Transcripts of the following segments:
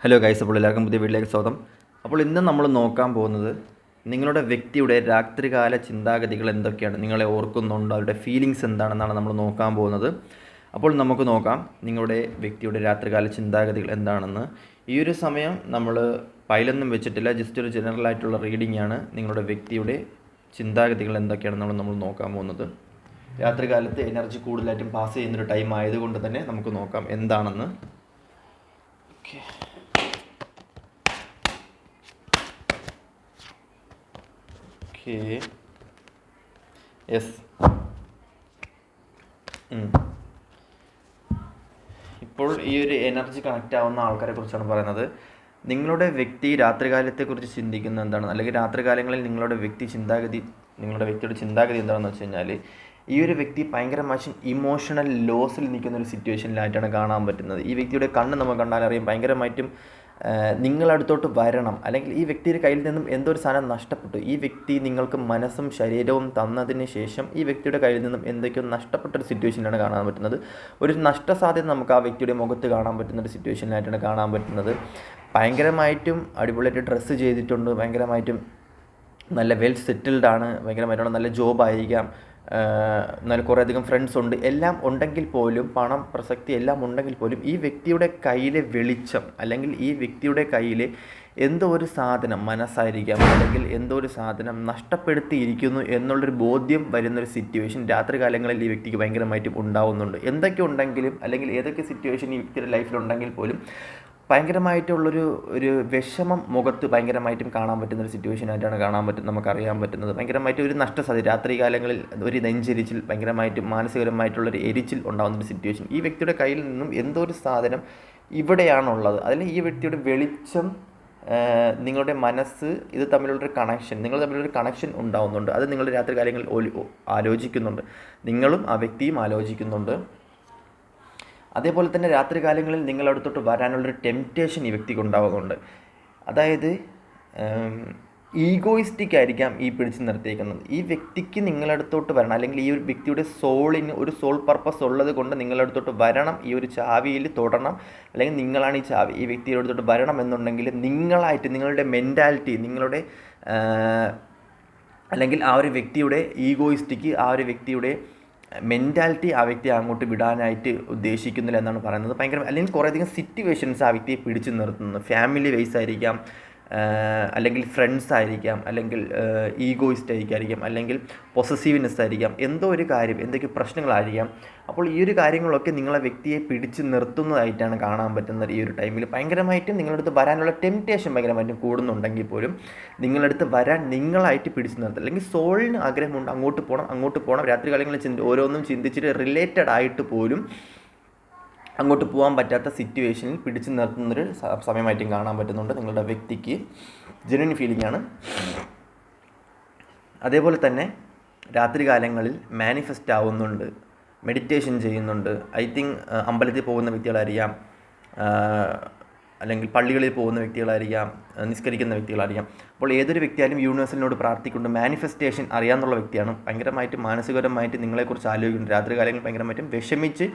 Hello guys, അപ്പോൾ എല്ലാവർക്കും പുതിയ വീട്ടിലേക്ക് സ്വാഗതം. അപ്പോൾ ഇന്ന് നമ്മൾ നോക്കാൻ പോകുന്നത് നിങ്ങളുടെ വ്യക്തിയുടെ രാത്രികാല ചിന്താഗതികൾ എന്തൊക്കെയാണ്, നിങ്ങളെ ഓർക്കുന്നുണ്ടോ, അവരുടെ ഫീലിങ്സ് എന്താണെന്നാണ് നമ്മൾ നോക്കാൻ പോകുന്നത്. അപ്പോൾ നമുക്ക് നോക്കാം നിങ്ങളുടെ വ്യക്തിയുടെ രാത്രികാല ചിന്താഗതികൾ എന്താണെന്ന്. ഈ ഒരു സമയം നമ്മൾ ഫയലൊന്നും വെച്ചിട്ടില്ല, ജസ്റ്റ് ഒരു ജനറൽ ആയിട്ടുള്ള റീഡിംഗ് ആണ്. നിങ്ങളുടെ വ്യക്തിയുടെ ചിന്താഗതികൾ എന്തൊക്കെയാണെന്നാണ് നമ്മൾ നോക്കാൻ പോകുന്നത്. രാത്രികാലത്ത് എനർജി കൂടുതലായിട്ടും പാസ് ചെയ്യുന്നൊരു ടൈം ആയതുകൊണ്ട് തന്നെ നമുക്ക് നോക്കാം എന്താണെന്ന്. Okay, yes. ഇപ്പോൾ ഈ ഒരു എനർജി കണക്റ്റ് ആവുന്ന ആൾക്കാരെ കുറിച്ചാണ് പറയുന്നത്. നിങ്ങളുടെ വ്യക്തി രാത്രികാലത്തെക്കുറിച്ച് ചിന്തിക്കുന്നത് എന്താണ്, അല്ലെങ്കിൽ രാത്രികാലങ്ങളിൽ നിങ്ങളുടെ വ്യക്തിയുടെ ചിന്താഗതി എന്താണെന്ന് വെച്ച് കഴിഞ്ഞാൽ, ഈ ഒരു വ്യക്തി ഭയങ്കരമായിട്ടും ഇമോഷണൽ ലോസിൽ നിൽക്കുന്ന ഒരു സിറ്റുവേഷനിലായിട്ടാണ് കാണാൻ പറ്റുന്നത്. ഈ വ്യക്തിയുടെ കണ്ണ് നമുക്ക് കണ്ടാലറിയാം, ഭയങ്കരമായിട്ടും നിങ്ങളടുത്തോട്ട് വരണം, അല്ലെങ്കിൽ ഈ വ്യക്തിയുടെ കയ്യിൽ നിന്നും എന്തോ ഒരു സാധനം നഷ്ടപ്പെട്ടു. ഈ വ്യക്തി നിങ്ങൾക്ക് മനസ്സും ശരീരവും തന്നതിന് ശേഷം ഈ വ്യക്തിയുടെ കയ്യിൽ നിന്നും എന്തൊക്കെയോ നഷ്ടപ്പെട്ടൊരു സിറ്റുവേഷനിലാണ് കാണാൻ പറ്റുന്നത്. ഒരു നഷ്ടസാധ്യത നമുക്ക് ആ വ്യക്തിയുടെ മുഖത്ത് കാണാൻ പറ്റുന്ന ഒരു സിറ്റുവേഷനിലായിട്ടാണ് കാണാൻ പറ്റുന്നത്. ഭയങ്കരമായിട്ടും അടിപൊളിയായിട്ട് ഡ്രസ്സ് ചെയ്തിട്ടുണ്ട്, ഭയങ്കരമായിട്ടും നല്ല വെൽ സെറ്റിൽഡാണ്, ഭയങ്കരമായിട്ടുള്ള നല്ല ജോബായിരിക്കാം, നല്ല കുറേയധികം ഫ്രണ്ട്സ് ഉണ്ട്, എല്ലാം ഉണ്ടെങ്കിൽ പോലും, പണം പ്രസക്തി എല്ലാം ഉണ്ടെങ്കിൽ പോലും ഈ വ്യക്തിയുടെ കയ്യിലെ വെളിച്ചം, അല്ലെങ്കിൽ ഈ വ്യക്തിയുടെ കയ്യിൽ എന്തോ ഒരു സാധനം, മനസ്സായിരിക്കാം, അല്ലെങ്കിൽ എന്തോ ഒരു സാധനം നഷ്ടപ്പെടുത്തിയിരിക്കുന്നു എന്നുള്ളൊരു ബോധ്യം വരുന്നൊരു സിറ്റുവേഷൻ രാത്രികാലങ്ങളിൽ ഈ വ്യക്തിക്ക് ഭയങ്കരമായിട്ടും ഉണ്ടാവുന്നുണ്ട്. എന്തൊക്കെ ഉണ്ടെങ്കിലും, അല്ലെങ്കിൽ ഏതൊക്കെ സിറ്റുവേഷൻ ഈ വ്യക്തിയുടെ ലൈഫിലുണ്ടെങ്കിൽ പോലും ഭയങ്കരമായിട്ടുള്ളൊരു വിഷമം മുഖത്ത് ഭയങ്കരമായിട്ടും കാണാൻ പറ്റുന്നൊരു സിറ്റുവേഷനായിട്ടാണ് നമുക്കറിയാൻ പറ്റുന്നത്. ഭയങ്കരമായിട്ട് ഒരു നഷ്ടസാധ്യത, രാത്രികാലങ്ങളിൽ ഒരു നെഞ്ചെരിച്ചിൽ, ഭയങ്കരമായിട്ടും മാനസികപരമായിട്ടുള്ളൊരു എരിച്ചിൽ ഉണ്ടാകുന്നൊരു സിറ്റുവേഷൻ. ഈ വ്യക്തിയുടെ കയ്യിൽ നിന്നും എന്തോ ഒരു സാധനം ഇവിടെയാണുള്ളത്, അതിൽ ഈ വ്യക്തിയുടെ വെളിച്ചം, നിങ്ങളുടെ മനസ്സ്, ഇത് തമ്മിലുള്ളൊരു കണക്ഷൻ, നിങ്ങൾ തമ്മിലൊരു കണക്ഷൻ ഉണ്ടാകുന്നുണ്ട്. അത് നിങ്ങൾ രാത്രികാലങ്ങളിൽ ആലോചിക്കുന്നുണ്ട്, നിങ്ങളും ആ വ്യക്തിയും ആലോചിക്കുന്നുണ്ട്. അതേപോലെ തന്നെ രാത്രികാലങ്ങളിൽ നിങ്ങളടുത്തോട്ട് വരാനുള്ളൊരു ടെംപ്റ്റേഷൻ ഈ വ്യക്തിക്ക് ഉണ്ടാകുന്നുണ്ട്. അതായത് ഈഗോയിസ്റ്റിക് ആയിരിക്കാം ഈ പിടിച്ച് നിർത്തിയിരിക്കുന്നത്. ഈ വ്യക്തിക്ക് നിങ്ങളടുത്തോട്ട് വരണം, അല്ലെങ്കിൽ ഈ ഒരു വ്യക്തിയുടെ സോളിന് ഒരു സോൾ പർപ്പസ് ഉള്ളത് കൊണ്ട് നിങ്ങളടുത്തോട്ട് വരണം, ഈ ഒരു ചാവിയിൽ തൊടണം, അല്ലെങ്കിൽ നിങ്ങളാണ് ഈ ചാവി. ഈ വ്യക്തിയുടെ അടുത്തോട്ട് വരണം എന്നുണ്ടെങ്കിൽ നിങ്ങളായിട്ട്, നിങ്ങളുടെ മെൻറ്റാലിറ്റി, നിങ്ങളുടെ അല്ലെങ്കിൽ ആ ഒരു വ്യക്തിയുടെ ഈഗോയിസ്റ്റിക്ക്, ആ ഒരു വ്യക്തിയുടെ മെൻറ്റാലിറ്റി ആ വ്യക്തിയെ അങ്ങോട്ട് വിടാനായിട്ട് ഉദ്ദേശിക്കുന്നില്ല എന്നാണ് പറയുന്നത്. ഭയങ്കര, അല്ലെങ്കിൽ കുറേയധികം സിറ്റുവേഷൻസ് ആ വ്യക്തിയെ പിടിച്ചു നിർത്തുന്നത്. ഫാമിലി വൈസ് ആയിരിക്കാം, അല്ലെങ്കിൽ ഫ്രണ്ട്സ് ആയിരിക്കാം, അല്ലെങ്കിൽ ഈഗോയിസ്റ്റ് ആയിരിക്കാം, അല്ലെങ്കിൽ പൊസസീവ്നെസ് ആയിരിക്കാം, എന്തോ ഒരു കാര്യം, എന്തൊക്കെ പ്രശ്നങ്ങളായിരിക്കാം. അപ്പോൾ ഈ ഒരു കാര്യങ്ങളൊക്കെ നിങ്ങളെ വ്യക്തിയെ പിടിച്ച് നിർത്തുന്നതായിട്ടാണ് കാണാൻ പറ്റുന്നത്. ഈ ഒരു ടൈമിൽ ഭയങ്കരമായിട്ടും നിങ്ങളടുത്ത് വരാനുള്ള ടെംപ്റ്റേഷൻ ഭയങ്കരമായിട്ടും കൂടുന്നുണ്ടെങ്കിൽ പോലും നിങ്ങളടുത്ത് വരാൻ നിങ്ങളായിട്ട് പിടിച്ച് നിർത്തുക, അല്ലെങ്കിൽ സോളിന് ആഗ്രഹമുണ്ട് അങ്ങോട്ട് പോകണം. രാത്രികാലങ്ങളിൽ ഓരോന്നും ചിന്തിച്ചിട്ട് റിലേറ്റഡ് ആയിട്ട് പോലും അങ്ങോട്ട് പോകാൻ പറ്റാത്ത സിറ്റുവേഷനിൽ പിടിച്ചു നിർത്തുന്നൊരു സമയമായിട്ടും കാണാൻ പറ്റുന്നുണ്ട്. നിങ്ങളുടെ വ്യക്തിക്ക് ജെന്യുയിൻ ഫീലിംഗ് ആണ്. അതേപോലെ തന്നെ രാത്രികാലങ്ങളിൽ മാനിഫെസ്റ്റ് ആവുന്നുണ്ട്, മെഡിറ്റേഷൻ ചെയ്യുന്നുണ്ട്. ഐ തിങ്ക് അമ്പലത്തിൽ പോകുന്ന വ്യക്തികളായിരിക്കാം, അല്ലെങ്കിൽ പള്ളികളിൽ പോകുന്ന വ്യക്തികളായിരിക്കാം, നിസ്കരിക്കുന്ന വ്യക്തികളായിരിക്കാം. അപ്പോൾ ഏതൊരു വ്യക്തിയാലും യൂണിവേഴ്സിനോട് പ്രാർത്ഥിക്കുന്നുണ്ട്, മാനിഫെസ്റ്റേഷൻ അറിയാമെന്നുള്ള വ്യക്തിയാണ്. ഭയങ്കരമായിട്ട് മാനസികപരമായിട്ട് നിങ്ങളെക്കുറിച്ച് ആലോചിക്കുന്നുണ്ട്. രാത്രികാലങ്ങളിൽ ഭയങ്കരമായിട്ടും വിഷമിച്ച്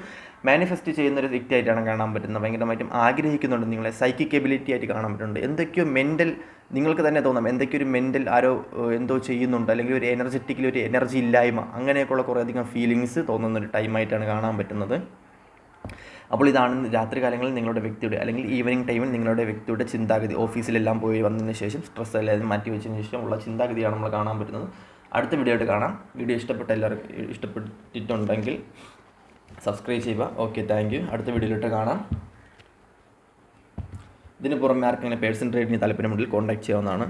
മാനിഫെസ്റ്റ് ചെയ്യുന്നൊരു വ്യക്തിയായിട്ടാണ് കാണാൻ പറ്റുന്നത്. ഭയങ്കരമായിട്ടും ആഗ്രഹിക്കുന്നുണ്ട്, നിങ്ങളെ സൈക്കിക് എബിലിറ്റി ആയിട്ട് കാണാൻ പറ്റുന്നുണ്ട്. എന്തൊക്കെയോ മെൻ്റൽ, നിങ്ങൾക്ക് തന്നെ തോന്നാം എന്തൊക്കെയോ ഒരു മെൻ്റൽ ആരോ എന്തോ ചെയ്യുന്നുണ്ട്, അല്ലെങ്കിൽ ഒരു എനർജറ്റിക്കലി ഒരു എനർജി ഇല്ലായ്മ, അങ്ങനെയൊക്കെയുള്ള കുറേയധികം ഫീലിങ്സ് തോന്നുന്നൊരു ടൈമായിട്ടാണ് കാണാൻ പറ്റുന്നത്. അപ്പോൾ ഇതാണ് രാത്രികാലങ്ങളിൽ നിങ്ങളുടെ വ്യക്തിയുടെ, അല്ലെങ്കിൽ ഈവനിങ് ടൈമിൽ നിങ്ങളുടെ വ്യക്തിയുടെ ചിന്താഗതി. ഓഫീസിലെല്ലാം പോയി വന്നതിന് ശേഷം സ്ട്രെസ് എല്ലാം മാറ്റി വെച്ചതിന് ശേഷം ഉള്ള ചിന്താഗതിയാണ് നമ്മൾ കാണാൻ പറ്റുന്നത്. അടുത്ത വീഡിയോ ആയിട്ട് കാണാം. വീഡിയോ ഇഷ്ടപ്പെട്ടിട്ടുണ്ടെങ്കിൽ സബ്സ്ക്രൈബ് ചെയ്യുക. Okay, thank you. അടുത്ത വീഡിയോയിലോട്ട് കാണാം. ഇതിന് പുറമെ ആർക്കെങ്കിലും പേഴ്സണൽ ട്രേഡിന് താല്പര്യമുണ്ടെങ്കിൽ കോൺടാക്ട് ചെയ്യാവുന്നതാണ്.